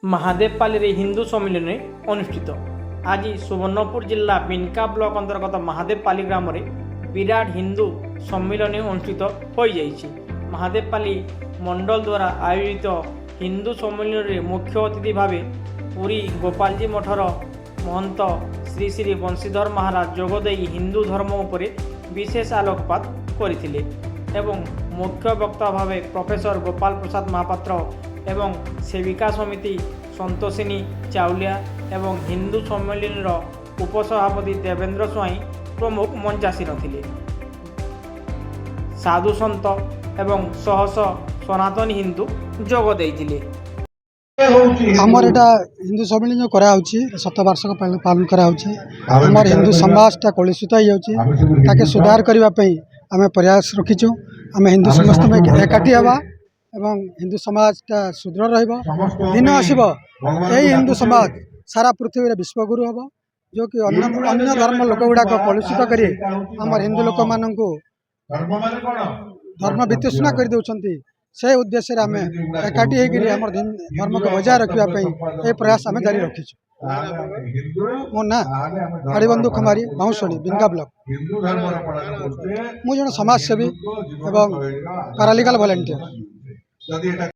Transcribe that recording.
महादेवपाली हिंदू सम्मिलन अनुष्ठित आज सुवर्णपुर जिला बिनका ब्लॉक अंतर्गत महादेवपाली ग्राम विराट हिंदू सम्मिलन अनुष्ठित हो जाइए। महादेवपाली मंडल द्वारा आयोजित हिंदू सम्मिलन में मुख्य अतिथि भाव पुरी गोपालजी मठर महंत श्री श्री बंशीधर महाराज जोगदे हिंदू धर्म उपर विशेष आलोकपात करथिले एवं मुख्य वक्ता भाव प्रोफेसर गोपाल प्रसाद महापात्र एवं सेविका समिति संतोषिनी चाउलिया एवं हिंदू सम्मेलन उपसभापति देवेंद्र स्वाई प्रमुख मंचासीन थिले। साधु सन्त एवं सहस सनातन हिंदू जोग देइथिले। आमर एटा हिंदू सम्मेलन जो करा होची 7 वार्षिक पालन करा होची। आमर हिंदू समाज ता कलुषित हो जाउची ताके सुधार करबा पई आमे प्रयास रखिछु। आमे हिंदू समस्त में एकाठी हवा एवं हिंदू समाज ता सुदृढ़ रहइबो। दिन आसीबो एही हिंदू समाज सारा पृथ्वी रे विश्वगुरु हबो जो कि अन्य धर्म लोक गुडा को कलुषित करी आमर हिंदू लोक माननकु धर्म वितृष्णा कर दउछंती। से उद्देश्य रे आमे एकाठी होकर आमर धर्म को बजाय रखिबा पई ए प्रयास आमे जारी रखिछु। मो ना हरिबंधु कुमारी बाउंसणी बिनका ब्लॉक मु जन समाज सेवी एवं पैरालीगल वॉलंटियर।